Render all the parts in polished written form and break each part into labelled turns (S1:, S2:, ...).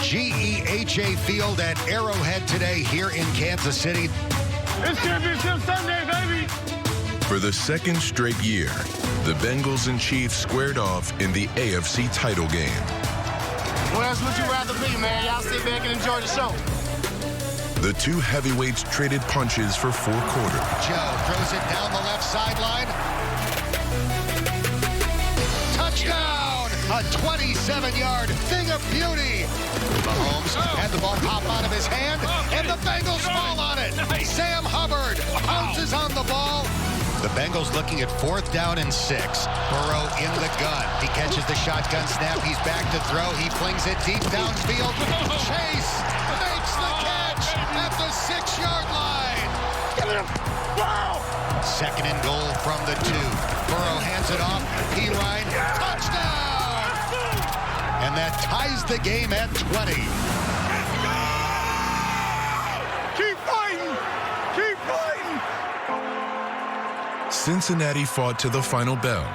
S1: GEHA Field at Arrowhead today here in Kansas City.
S2: It's Championship Sunday, baby!
S3: For the second straight year, the Bengals and Chiefs squared off in the AFC title game.
S2: What else would you rather be, man? Y'all sit back and enjoy the show.
S3: The two heavyweights traded punches for 4 quarters.
S1: Joe throws it down the left sideline. Touchdown! A 27-yard thing of beauty. Mahomes had the ball pop out of his hand, and the Bengals fall on it. Sam Hubbard pounces on the ball. The Bengals looking at 4th down and 6. Burrow in the gun. He catches the shotgun snap. He's back to throw. He flings it deep downfield. Chase makes the catch at the 6-yard line.
S2: Wow!
S1: 2nd and goal from the 2. Burrow hands it off. Ryan, touchdown! And that ties the game at 20.
S2: Keep fighting! Keep fighting!
S3: Cincinnati fought to the final bell,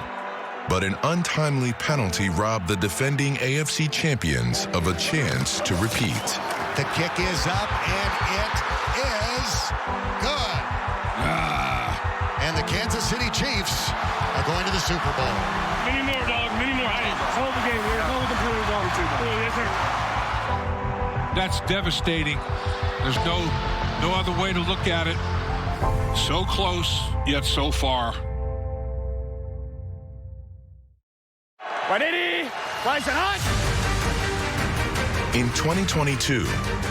S3: but an untimely penalty robbed the defending AFC champions of a chance to repeat.
S1: The kick is up, and it is good. And the Kansas City Chiefs are going to the Super Bowl.
S2: Many more, dog. Many more. Hey, hold the game. We're going to play the too. Yes, sir.
S4: That's devastating. There's no other way to look at it. So close, yet so far.
S3: In 2022,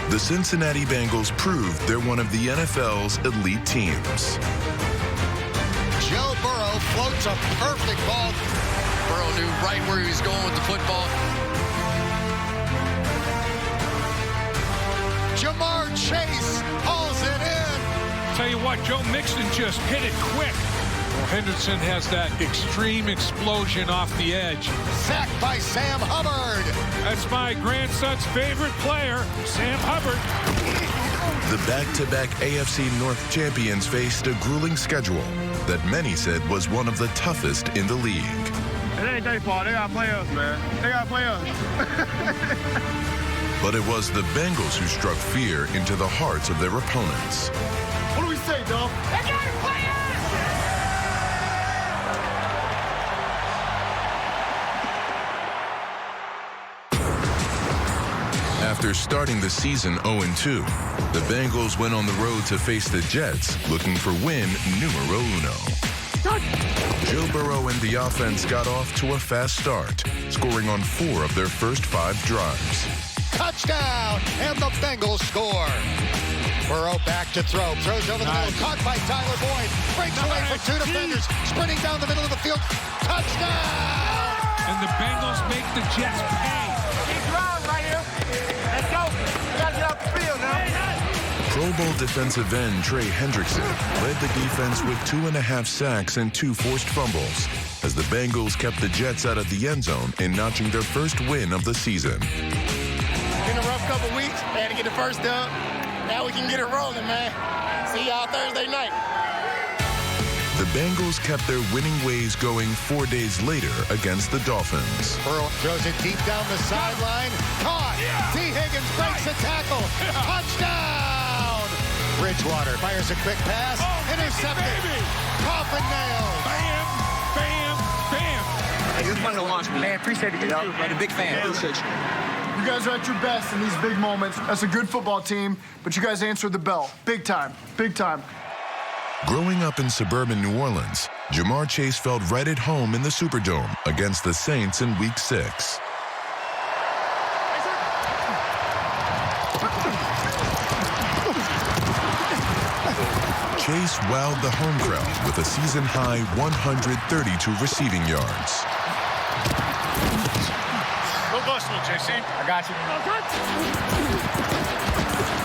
S3: the Cincinnati Bengals proved they're one of the NFL's elite teams.
S1: Joe Burrow floats a perfect ball.
S5: Burrow knew right where he was going with the football.
S1: Jamar Chase hauls it in.
S4: Tell you what, Joe Mixon just hit it quick. Well, Henderson has that extreme explosion off the edge.
S1: Sacked by Sam Hubbard.
S4: That's my grandson's favorite player, Sam Hubbard.
S3: The back-to-back AFC North champions faced a grueling schedule that many said was one of the toughest in the league.
S2: It ain't their fault. They got to play us, man. They got to play us.
S3: But it was the Bengals who struck fear into the hearts of their opponents.
S2: What do we say, dog? They got to play us!
S3: After starting the season 0-2, the Bengals went on the road to face the Jets, looking for win numero uno. Joe Burrow and the offense got off to a fast start, scoring on 4 of their first 5 drives.
S1: Touchdown, and the Bengals score. Burrow back to throw. Throws over the middle, caught by Tyler Boyd. Breaks away from 2 defenders. Sprinting down the middle of the field. Touchdown!
S4: And the Bengals make the Jets pay.
S2: Keep driving right here. Let's go. We got to get off the field now.
S3: Pro Bowl defensive end Trey Hendrickson led the defense with 2.5 sacks and 2 forced fumbles as the Bengals kept the Jets out of the end zone and notching their first win of the season.
S2: Been a rough couple weeks. Had to get the first dub. Now we can get it rolling, man. See y'all Thursday night.
S3: The Bengals kept their winning ways going 4 days later against the Dolphins.
S1: Burrow throws it deep down the sideline. Caught. T. Higgins breaks a tackle. Touchdown! Bridgewater fires a quick pass. Intercepted. Coffin nailed.
S4: Bam, bam, bam.
S6: Hey, it was fun to watch, man. Appreciate it. I'm a big fan. Appreciate you.
S7: You guys are at your best in these big moments. That's a good football team, but you guys answered the bell. Big time. Big time.
S3: Growing up in suburban New Orleans, Jamar Chase felt right at home in the Superdome against the Saints in Week 6. Chase wowed the home crowd with a season-high 132 receiving yards.
S2: Go Buffalo, JC. I got you.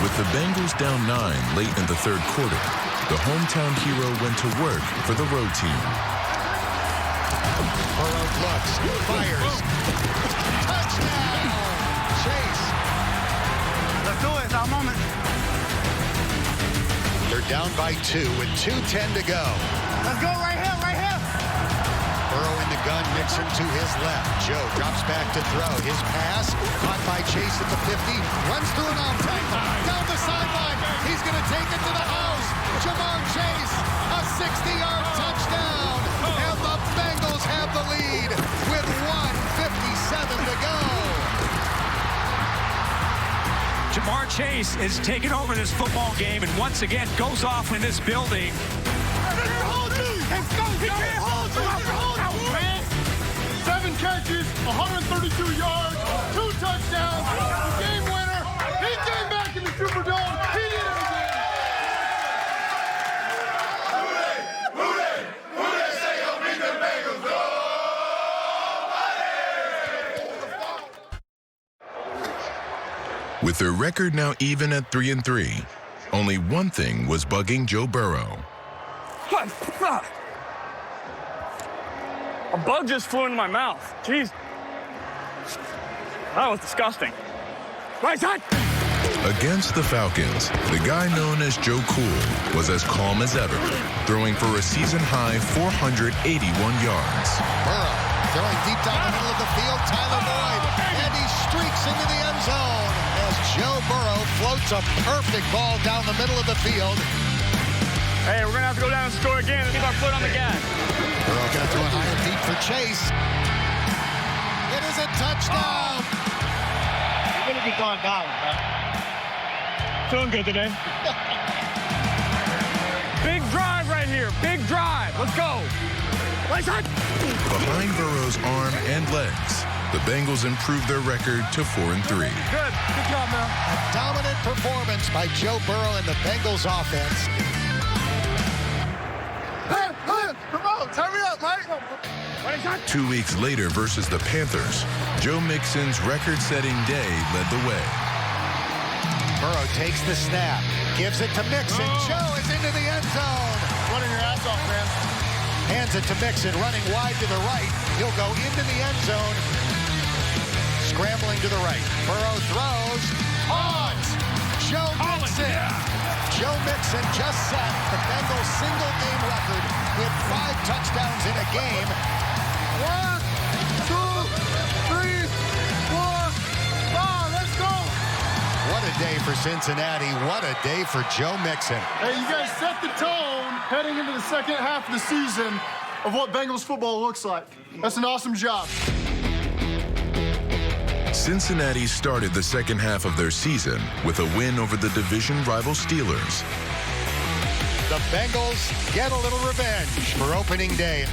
S3: With the Bengals down 9 late in the 3rd quarter, the hometown hero went to work for the road team.
S1: Burrow looks, fires. Touchdown! Chase.
S2: Let's do it. It's our moment.
S1: They're down by 2 with 2:10 to go.
S2: Let's go right here, right here.
S1: Burrow in the gun, Mixon to his left. Joe drops back to throw. His pass caught by Chase at the 50. Runs through an off tackle. Down the sideline. He's going to take it to the house. Jamar Chase, a 60-yard touchdown. And the Bengals have the lead with 1:57 to go.
S8: Jamar Chase is taking over this football game and once again goes off in this building.
S7: Let's go. He can't hold you. Man. 7 catches, 132 yards, 2 touchdowns, the game winner. He came back in the Superdome. He did it again. Who they say gonna beat the Bengals?
S3: With their record now even at 3-3, only one thing was bugging Joe Burrow.
S9: A bug just flew into my mouth. Jeez. That was disgusting. Right side.
S3: Against the Falcons, the guy known as Joe Cool was as calm as ever, throwing for a season-high 481 yards.
S1: Burrow throwing deep down the middle of the field. Tyler Boyd, and he streaks into the end zone as Joe Burrow floats a perfect ball down the middle of the field.
S9: Hey, we're going to have to go down and score again and keep our foot on the gas.
S1: Burrow going to throw it high and deep for Chase. It is a touchdown.
S2: You're going to be gone down, man.
S9: Feeling good today. Big drive right here. Big drive. Let's go. Right side.
S3: Behind Burrow's arm and legs, the Bengals improved their record to 4-3.
S9: Good. Good job, man.
S1: A dominant performance by Joe Burrow and the Bengals offense.
S7: Hurry up, Mike.
S3: 2 weeks later versus the Panthers, Joe Mixon's record-setting day led the way.
S1: Burrow takes the snap, gives it to Mixon. Joe is into the end zone.
S7: Running your ass off, man.
S1: Hands it to Mixon, running wide to the right. He'll go into the end zone. Scrambling to the right. Burrow throws. Odds. Joe Mixon. Joe Mixon just set the Bengals single-game record with 5 touchdowns in a game.
S7: 1, 2, 3, 4, 5. Let's go.
S1: What a day for Cincinnati. What a day for Joe Mixon.
S7: Hey, you guys set the tone heading into the second half of the season of what Bengals football looks like. That's an awesome job.
S3: Cincinnati started the second half of their season with a win over the division rival Steelers.
S1: The Bengals get a little revenge for opening day.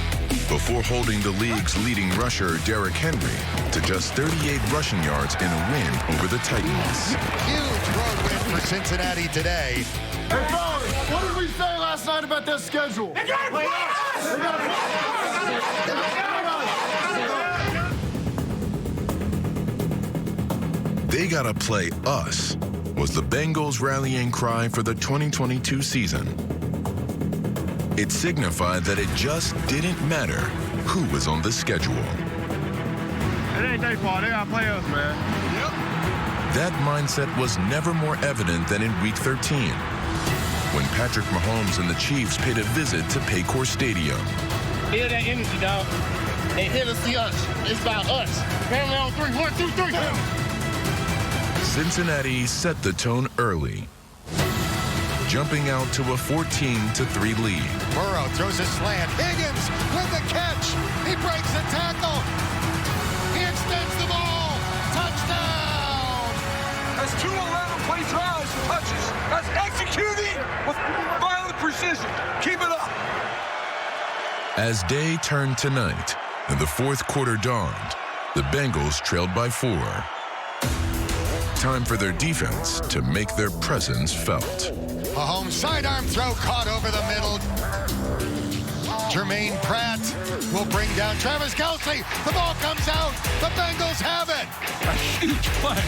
S3: Before holding the league's leading rusher, Derrick Henry, to just 38 rushing yards in a win over the Titans.
S1: Huge road win for Cincinnati today.
S7: Hey, fellas, what did we say last night about that schedule? They gotta play us! They gotta play us!
S3: They gotta play us, was the Bengals' rallying cry for the 2022 season. It signified that it just didn't matter who was on the schedule.
S9: It ain't their fault. They gotta play us, man.
S3: That mindset was never more evident than in Week 13, when Patrick Mahomes and the Chiefs paid a visit to Paycor Stadium.
S2: Feel that energy, dog. They here to see us. It's about us. Family on 3. 1, 2, 3.
S3: Cincinnati set the tone early, jumping out to a 14-3 lead.
S1: Burrow throws a slant. Higgins with the catch. He breaks a tackle. He extends the ball. Touchdown.
S10: That's 2 11-play drives for touches. That's executing with violent precision. Keep it up.
S3: As day turned to night and the fourth quarter dawned, the Bengals trailed by 4. Time for their defense to make their presence felt.
S1: Mahomes sidearm throw caught over the middle. Jermaine Pratt will bring down Travis Kelce. The ball comes out. The Bengals have it.
S4: A huge play.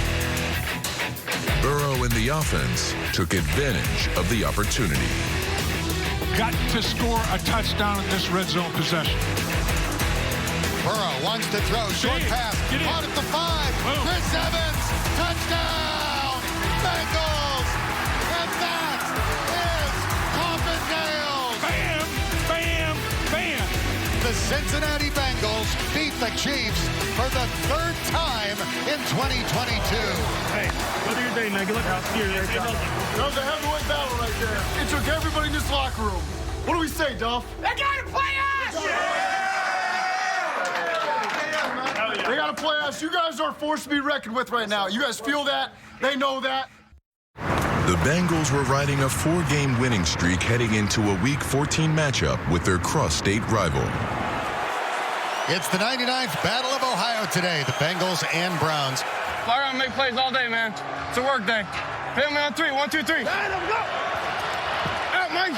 S3: Burrow and the offense took advantage of the opportunity.
S4: Got to score a touchdown in this red zone possession.
S1: Burrow wants to throw. Short pass. Caught at the 5.
S4: Boom.
S1: Chris Evans. Touchdown. Bengals. And that is Coffin Nails.
S4: Bam, bam, bam.
S1: The Cincinnati Bengals Bengals beat the Chiefs for the third time in 2022.
S9: Hey, go do your thing, man. Good luck out here.
S7: That was a heavyweight battle right there. It took everybody in this locker room. What do we say, Duff?
S9: They gotta play us!
S7: They gotta play us. You guys are a force to be reckoned with right now. You guys feel that. They know that.
S3: The Bengals were riding a 4-game winning streak heading into a Week 14 matchup with their cross-state rival.
S1: It's the 99th Battle of Ohio today, the Bengals and Browns.
S9: Fly around and make plays all day, man. It's a work day. Hit me on 3. 1, 2, 3. Out, Mike.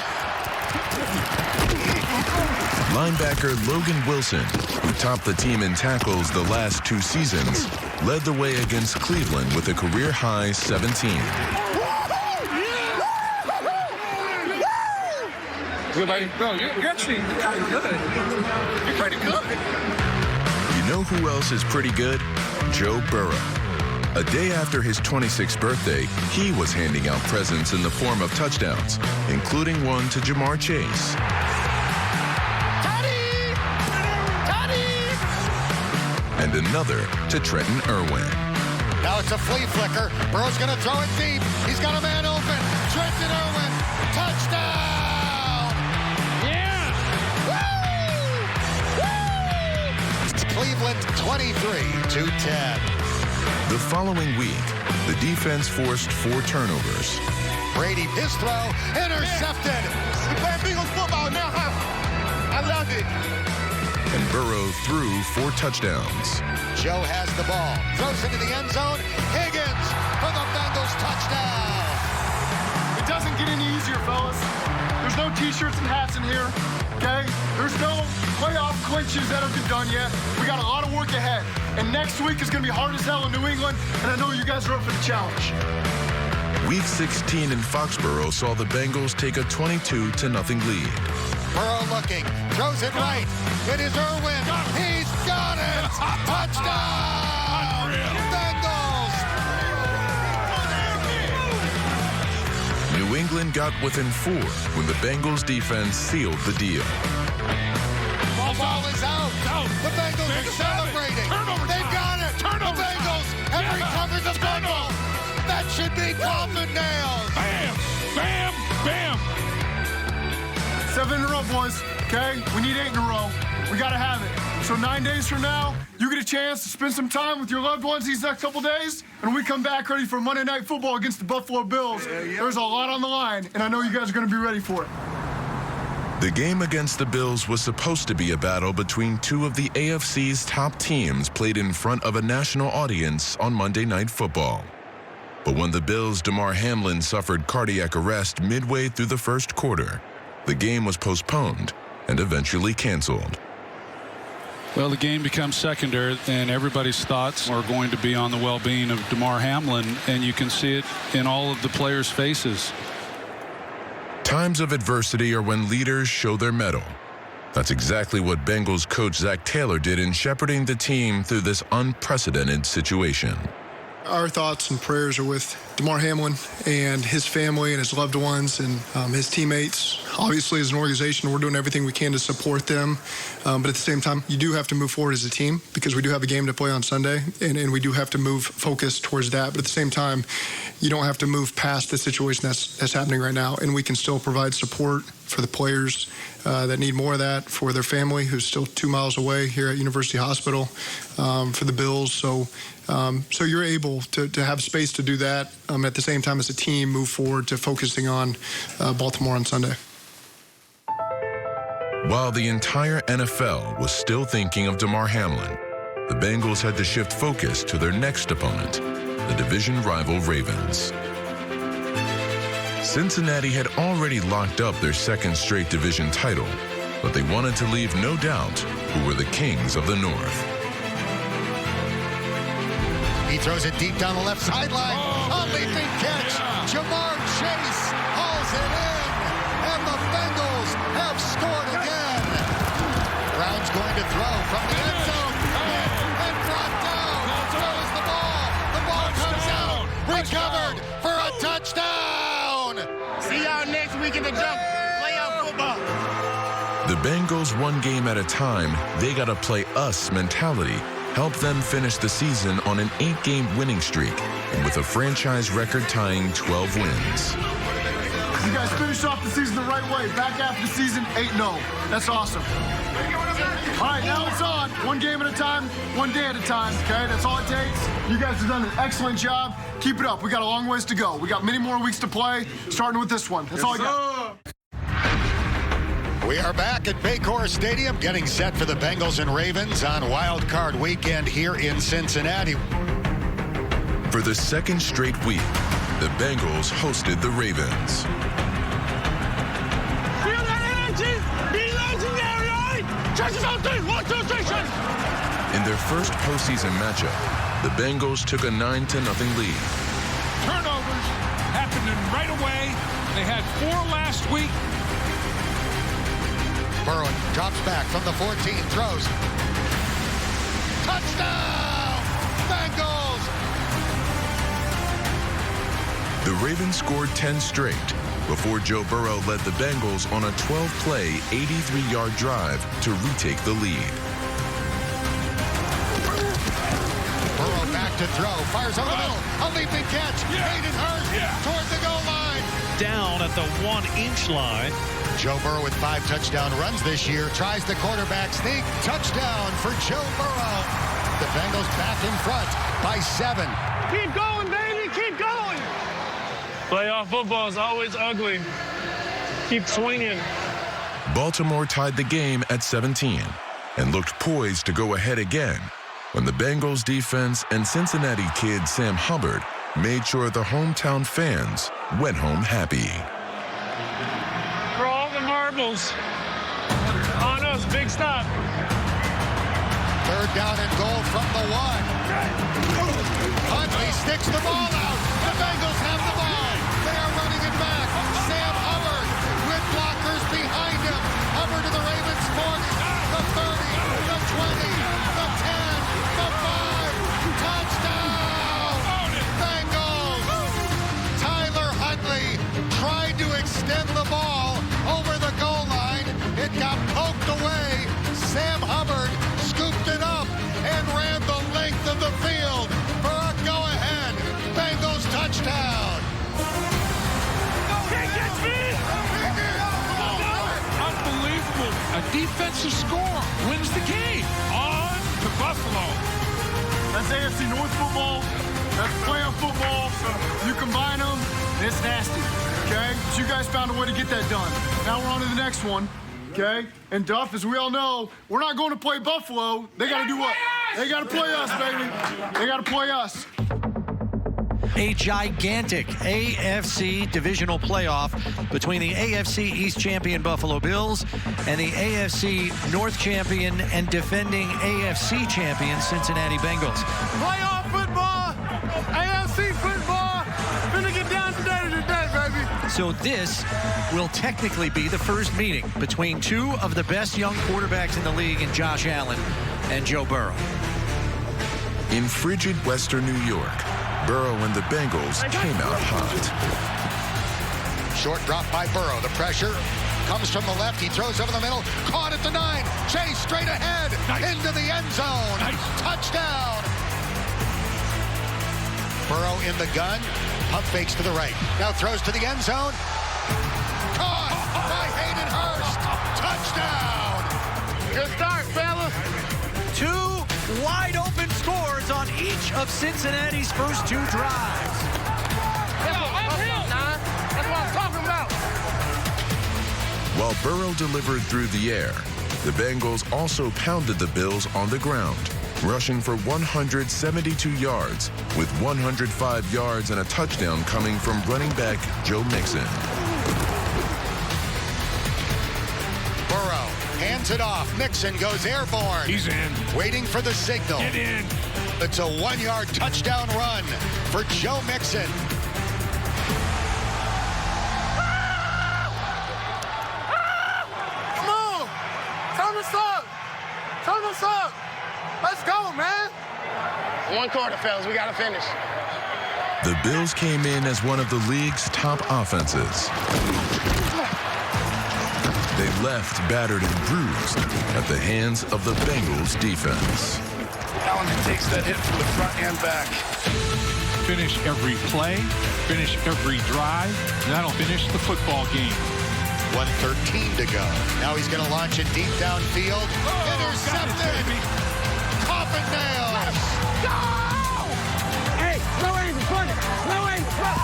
S3: Linebacker Logan Wilson, who topped the team in tackles the last 2 seasons, led the way against Cleveland with a career-high 17.
S9: Good, buddy. Bro, you're actually kind of good. You're pretty good.
S3: You know who else is pretty good? Joe Burrow. A day after his 26th birthday, he was handing out presents in the form of touchdowns, including one to Jamar Chase. And another to Trenton Irwin.
S1: Now it's a flea flicker. Burrow's going to throw it deep. He's got a man open. Trenton Irwin, touchdown!
S9: Yeah!
S1: Woo! Cleveland 23-10.
S3: The following week, the defense forced 4 turnovers.
S1: Brady, his throw, intercepted.
S7: We play Bengals football now, huh? I love it.
S3: And Burrow threw 4 touchdowns.
S1: Joe has the ball, throws into the end zone. Higgins for the Bengals touchdown.
S7: It doesn't get any easier, fellas. There's no T-shirts and hats in here, okay? There's no playoff clinches that have been done yet. We got a lot of work ahead. And next week is going to be hard as hell in New England, and I know you guys are up for the challenge.
S3: Week 16 in Foxborough saw the Bengals take a 22-0 lead.
S1: Burrow looking, throws it right. It is Irwin. He's got it. Touchdown. Bengals.
S3: New England got within 4 when the Bengals defense sealed the deal.
S1: Ball is out. The Bengals are celebrating. They've got it. The Bengals have recovered the Bengals. That should be coffin nails.
S4: Bam, bam, bam.
S7: 7 in a row, boys, okay? We need 8 in a row. We got to have it. So 9 days from now, you get a chance to spend some time with your loved ones these next couple days, and we come back ready for Monday Night Football against the Buffalo Bills. There's a lot on the line, and I know you guys are going to be ready for it.
S3: The game against the Bills was supposed to be a battle between 2 of the AFC's top teams played in front of a national audience on Monday Night Football. But when the Bills' Damar Hamlin suffered cardiac arrest midway through the first quarter, the game was postponed and eventually canceled.
S11: Well, the game becomes secondary, and everybody's thoughts are going to be on the well-being of Damar Hamlin, and you can see it in all of the players' faces.
S3: Times of adversity are when leaders show their mettle. That's exactly what Bengals coach Zach Taylor did in shepherding the team through this unprecedented situation.
S12: Our thoughts and prayers are with Damar Hamlin and his family and his loved ones and his teammates. Obviously, as an organization, we're doing everything we can to support them. But at the same time, you do have to move forward as a team because we do have a game to play on Sunday, and we do have to move focus towards that. But at the same time, you don't have to move past the situation that's happening right now, and we can still provide support for the players that need more of that, for their family who's still 2 miles away here at University Hospital, for the Bills. So you're able to have space to do that at the same time as a team move forward to focusing on Baltimore on Sunday.
S3: While the entire NFL was still thinking of Damar Hamlin, the Bengals had to shift focus to their next opponent, the division rival Ravens. Cincinnati had already locked up their 2nd straight division title, but they wanted to leave no doubt who were the kings of the North.
S1: He throws it deep down the left sideline. A leaping catch. Jamar Chase hauls it in. And the Bengals have scored again. Brown's going to throw from the end zone. And brought down. Throws the ball. The ball comes out. Recovered for a touchdown.
S2: See y'all next week in the jump. Playoff football.
S3: The Bengals one game at a time, they gotta play us mentality helped them finish the season on an 8-game winning streak and with a franchise record-tying 12 wins.
S7: You guys finished off the season the right way. Back after the season, 8-0. That's awesome. All right, now it's on. One game at a time, one day at a time, okay? That's all it takes. You guys have done an excellent job. Keep it up. We got a long ways to go. We got many more weeks to play, starting with this one. That's all I got.
S1: We are back at Baycor Stadium, getting set for the Bengals and Ravens on Wild Card Weekend here in Cincinnati.
S3: For the second straight week, the Bengals hosted the Ravens.
S10: Feel that energy! Be legendary, all right? Churches on 3, 1, 2, 3, churches!
S3: In their first postseason matchup, the Bengals took a 9-0 lead.
S4: Turnovers happening right away. They had 4 last week.
S1: Burrow drops back from the 14, throws. Touchdown! Bengals!
S3: The Ravens scored 10 straight before Joe Burrow led the Bengals on a 12-play, 83-yard drive to retake the lead.
S1: Burrow back to throw, fires over the middle, a leaping catch, Hayden Hurst toward the goal line.
S13: Down at the 1-inch line.
S1: Joe Burrow with 5 touchdown runs this year, tries the quarterback sneak, touchdown for Joe Burrow. The Bengals back in front by 7.
S10: Keep going, baby, keep going! Playoff football is always ugly. Keep swinging.
S3: Baltimore tied the game at 17 and looked poised to go ahead again when the Bengals defense and Cincinnati kid Sam Hubbard made sure the hometown fans went home happy.
S10: For all the marbles. On us, big stop.
S1: 3rd down and goal from the 1. Huntley sticks the ball out. The Bengals have the ball. They are running it back. Sam Hubbard with blockers behind him. Hubbard to the Ravens 40, the 30, the 20, the 10, the 5. Touchdown! Bengals! Tyler Huntley tried to extend the ball over the goal line. It got poked away. Sam Hubbard scooped it up and ran the length of the field for a go-ahead Bengals touchdown.
S4: Unbelievable. A defensive score wins the game. On to Buffalo.
S7: That's AFC North football. That's playoff football. You combine them, it's nasty. Okay? But you guys found a way to get that done. Now we're on to the next one. Okay? And Duff, as we all know, we're not going to play Buffalo. They got to do what? They got to play us, baby. They got to play us.
S13: A gigantic AFC divisional playoff between the AFC East champion Buffalo Bills and the AFC North champion and defending AFC champion Cincinnati Bengals.
S7: Playoff football, AFC football, finna get down today, baby.
S13: So this will technically be the first meeting between 2 of the best young quarterbacks in the league in Josh Allen and Joe Burrow.
S3: In frigid western New York, Burrow and the Bengals came out hot.
S1: Short drop by Burrow. The pressure comes from the left. He throws over the middle. Caught at the 9. Chase straight ahead. Into the end zone. Touchdown. Burrow in the gun. Pump fakes to the right. Now throws to the end zone. Caught by Hayden Hurst. Touchdown.
S10: Good start, fellas.
S13: 2 wide open scores on each of Cincinnati's first 2 drives.
S10: That's what I'm talking about.
S3: While Burrow delivered through the air, the Bengals also pounded the Bills on the ground, rushing for 172 yards, with 105 yards and a touchdown coming from running back Joe Mixon.
S1: Burrow hands it off. Mixon goes airborne.
S4: He's in.
S1: Waiting for the signal.
S4: Get in.
S1: It's a 1-yard touchdown run for Joe Mixon.
S7: Come on. Turn us up. Turn us up. Let's go, man.
S10: 1 quarter, fellas. We got to finish.
S3: The Bills came in as one of the league's top offenses. They left battered and bruised at the hands of the Bengals defense.
S14: Allen takes that hit from the front and back.
S4: Finish every play, finish every drive, and that'll finish the football game.
S1: 1:13 to go. Now he's going to launch it deep downfield. Intercepted. Coffin nails.
S10: Go! Hey, no angels, run it. No angels, run.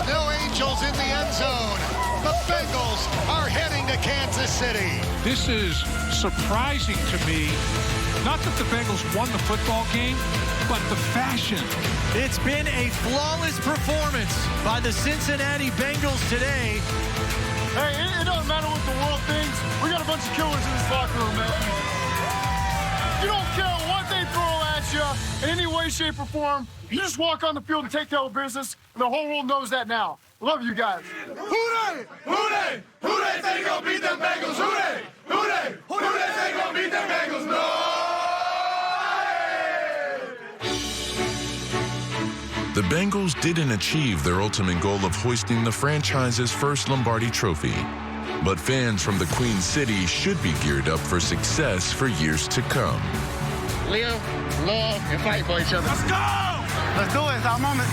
S1: Snow Angels in the end zone. The Bengals are heading to Kansas City.
S4: This is surprising to me. Not that the Bengals won the football game, but the fashion.
S13: It's been a flawless performance by the Cincinnati Bengals today.
S7: Hey, it doesn't matter what the world thinks. We got a bunch of killers in this locker room, man. You don't care what they throw at you in any way, shape, or form. You just walk on the field and take care of business, and the whole world knows that now. Love you guys.
S10: Who they? Who they? Who they think gonna beat them Bengals? Who they? Who they? Who they think gonna beat them Bengals? No!
S3: The Bengals didn't achieve their ultimate goal of hoisting the franchise's first Lombardi trophy. But fans from the Queen City should be geared up for success for years to come.
S2: Live, love, and fight for each other.
S10: Let's go!
S2: Let's do it. It's our moment.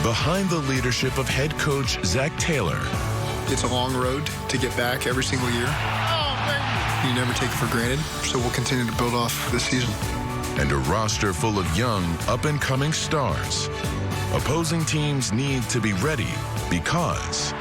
S3: Behind the leadership of head coach Zach Taylor.
S12: It's a long road to get back every single year.
S7: Oh, baby.
S12: You never take it for granted, so we'll continue to build off this season.
S3: And a roster full of young, up-and-coming stars. Opposing teams need to be ready because